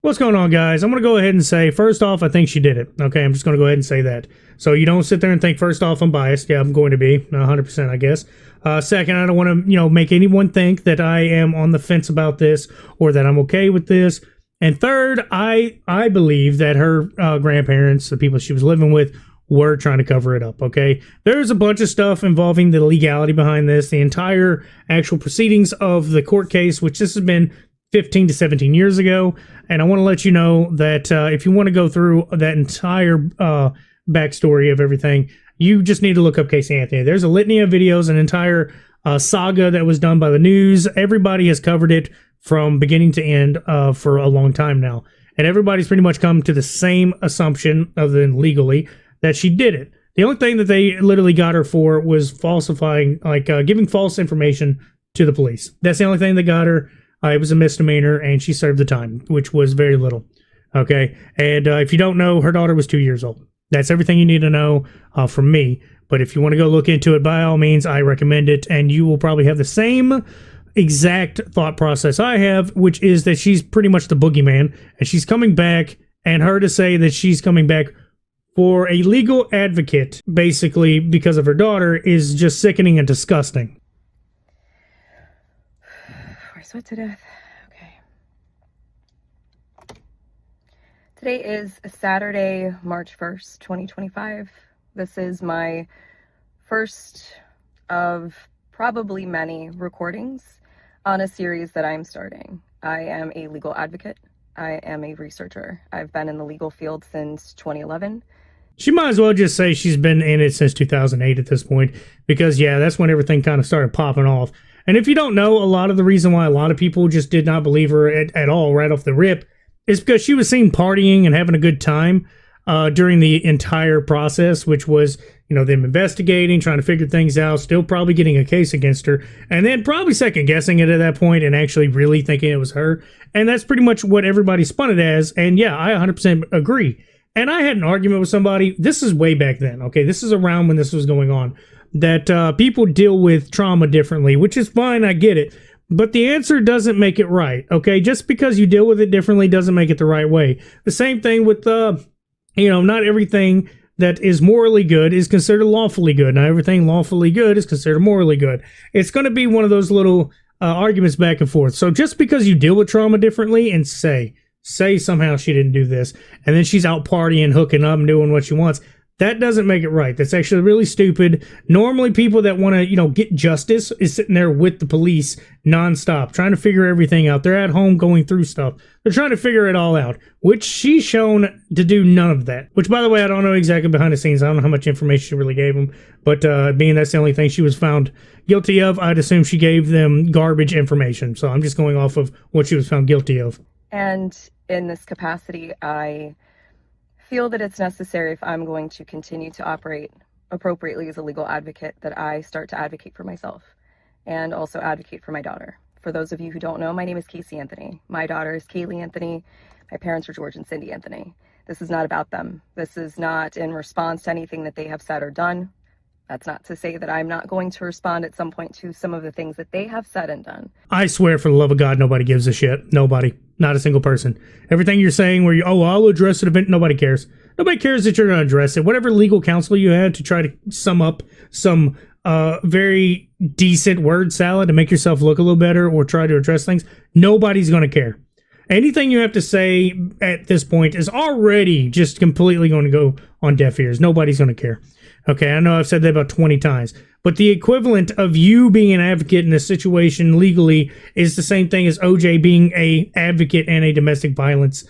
What's going on, guys? I'm going to go ahead and say, first off, I think she did it. Okay, I'm just going to go ahead and say that. So you don't sit there and think, first off, I'm biased. Yeah, I'm going to be 100%, I guess. Second, I don't want to, make anyone think that I am on the fence about this or that I'm okay with this. And third, I believe that her grandparents, the people she was living with, were trying to cover it up. Okay, there's a bunch of stuff involving the legality behind this, the entire actual proceedings of the court case, which this has been 15 to 17 years ago. And I want to let you know that if you want to go through that entire backstory of everything, you just need to look up Casey Anthony. There's a litany of videos, an entire saga that was done by the news. Everybody has covered it from beginning to end for a long time now. And everybody's pretty much come to the same assumption, other than legally, that she did it. The only thing that they literally got her for was falsifying, giving false information to the police. That's the only thing that got her. It was a misdemeanor, and she served the time, which was very little. Okay, and if you don't know, her daughter was 2 years old. That's everything you need to know from me. But if you want to go look into it, by all means, I recommend it, and you will probably have the same exact thought process I have, which is that she's pretty much the boogeyman, and she's coming back, and her to say that she's coming back for a legal advocate, basically because of her daughter, is just sickening and disgusting. I sweat to death. Okay. Today is Saturday, March 1st, 2025. This is my first of probably many recordings on a series that I'm starting. I am a legal advocate. I am a researcher. I've been in the legal field since 2011. She might as well just say she's been in it since 2008 at this point, because, yeah, that's when everything kind of started popping off. And if you don't know, a lot of the reason why a lot of people just did not believe her at all right off the rip is because she was seen partying and having a good time during the entire process, which was, them investigating, trying to figure things out, still probably getting a case against her, and then probably second guessing it at that point and actually really thinking it was her. And that's pretty much what everybody spun it as. And yeah, I 100% agree. And I had an argument with somebody. This is way back then. Okay, this is around when this was going on. That people deal with trauma differently, which is fine, I get it. But the answer doesn't make it right, okay? Just because you deal with it differently doesn't make it the right way. The same thing with, not everything that is morally good is considered lawfully good. Not everything lawfully good is considered morally good. It's going to be one of those little arguments back and forth. So just because you deal with trauma differently and say somehow she didn't do this, and then she's out partying, hooking up, and doing what she wants, that doesn't make it right. That's actually really stupid. Normally, people that want to, get justice is sitting there with the police nonstop, trying to figure everything out. They're at home going through stuff. They're trying to figure it all out, which she's shown to do none of that. Which, by the way, I don't know exactly behind the scenes. I don't know how much information she really gave them. But being that's the only thing she was found guilty of, I'd assume she gave them garbage information. So I'm just going off of what she was found guilty of. And in this capacity, I feel that it's necessary, if I'm going to continue to operate appropriately as a legal advocate, that I start to advocate for myself and also advocate for my daughter. For those of you who don't know, my name is Casey Anthony. My daughter is Kaylee Anthony. My parents are George and Cindy Anthony. This is not about them. This is not in response to anything that they have said or done. That's not to say that I'm not going to respond at some point to some of the things that they have said and done. I swear for the love of God, nobody gives a shit. Nobody. Not a single person. Everything you're saying where I'll address it, nobody cares. Nobody cares that you're going to address it. Whatever legal counsel you had to try to sum up some very decent word salad to make yourself look a little better or try to address things, nobody's going to care. Anything you have to say at this point is already just completely going to go on deaf ears. Nobody's going to care. Okay, I know I've said that about 20 times, but the equivalent of you being an advocate in this situation legally is the same thing as OJ being a advocate in a domestic violence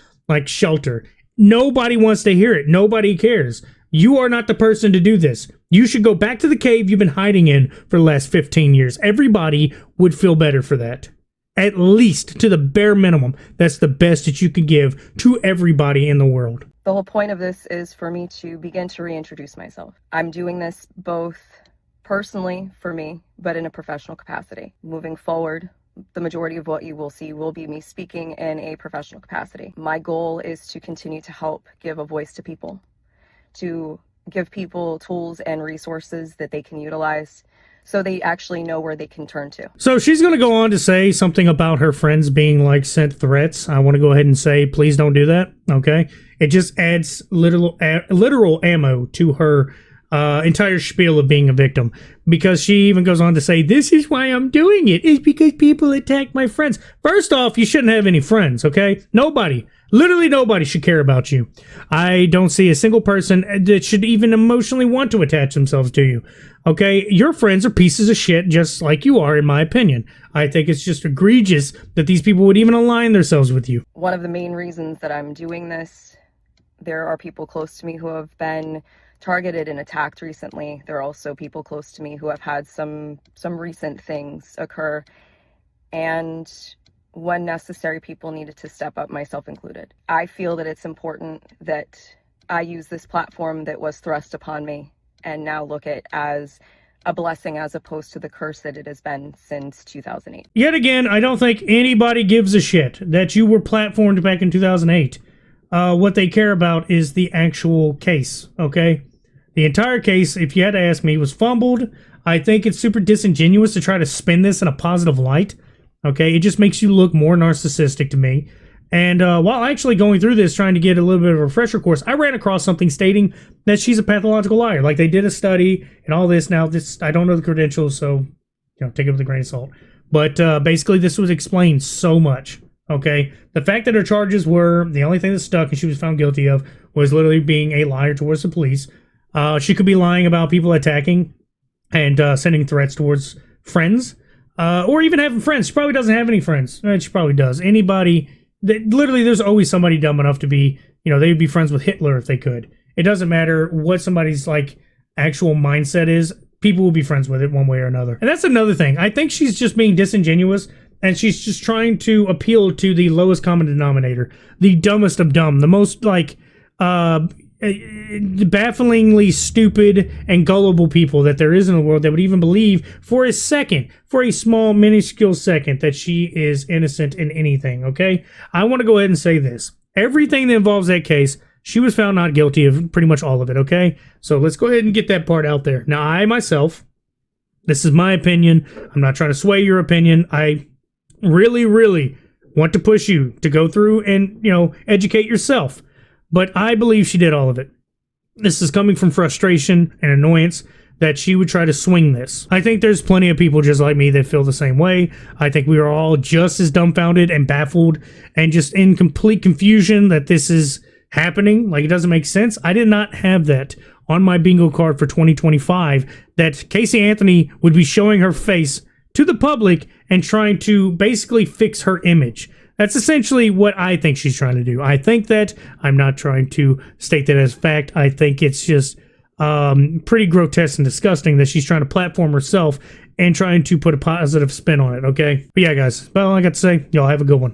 shelter. Nobody wants to hear it. Nobody cares. You are not the person to do this. You should go back to the cave you've been hiding in for the last 15 years. Everybody would feel better for that. At least to the bare minimum. That's the best that you can give to everybody in the world. The whole point of this is for me to begin to reintroduce myself. I'm doing this both personally for me, but in a professional capacity. Moving forward, the majority of what you will see will be me speaking in a professional capacity. My goal is to continue to help give a voice to people, to give people tools and resources that they can utilize so they actually know where they can turn to. So she's going to go on to say something about her friends being like sent threats. I want to go ahead and say, please don't do that. Okay. It just adds literal ammo to her entire spiel of being a victim, because she even goes on to say, this is why I'm doing it. It's because people attack my friends. First off, you shouldn't have any friends. Okay. Literally nobody should care about you. I don't see a single person that should even emotionally want to attach themselves to you. Okay, your friends are pieces of shit just like you are, in my opinion. I think it's just egregious that these people would even align themselves with you. One of the main reasons that I'm doing this, there are people close to me who have been targeted and attacked recently. There are also people close to me who have had some recent things occur. And when necessary, people needed to step up, myself included. I feel that it's important that I use this platform that was thrust upon me and now look at as a blessing as opposed to the curse that it has been since 2008. Yet again, I don't think anybody gives a shit that you were platformed back in 2008. What they care about is the actual case, okay? The entire case, if you had to ask me, was fumbled. I think it's super disingenuous to try to spin this in a positive light. Okay, it just makes you look more narcissistic to me. And while actually going through this, trying to get a little bit of a refresher course, I ran across something stating that she's a pathological liar. Like, they did a study and all this. Now, this, I don't know the credentials, so, take it with a grain of salt. But basically, this was explained so much. Okay, the fact that her charges were, the only thing that stuck and she was found guilty of was literally being a liar towards the police. She could be lying about people attacking and sending threats towards friends. Or even having friends. She probably doesn't have any friends. She probably does. Anybody, literally, there's always somebody dumb enough to be, they would be friends with Hitler if they could. It doesn't matter what somebody's, actual mindset is. People will be friends with it one way or another. And that's another thing. I think she's just being disingenuous, and she's just trying to appeal to the lowest common denominator. The dumbest of dumb. The most, bafflingly stupid and gullible people that there is in the world that would even believe for a second, for a small minuscule second, that she is innocent in anything. Okay, I want to go ahead and say this: everything that involves that case, she was found not guilty of pretty much all of it. Okay, so let's go ahead and get that part out there. Now, I myself, this is my opinion. I'm not trying to sway your opinion. I really want to push you to go through and educate yourself. But I believe she did all of it. This is coming from frustration and annoyance that she would try to swing this. I think there's plenty of people just like me that feel the same way. I think we are all just as dumbfounded and baffled and just in complete confusion that this is happening. Like, it doesn't make sense. I did not have that on my bingo card for 2025, that Casey Anthony would be showing her face to the public and trying to basically fix her image. That's essentially what I think she's trying to do. I think that, I'm not trying to state that as fact. I think it's just pretty grotesque and disgusting that she's trying to platform herself and trying to put a positive spin on it, okay? But yeah, guys, that's all I got to say. Y'all have a good one.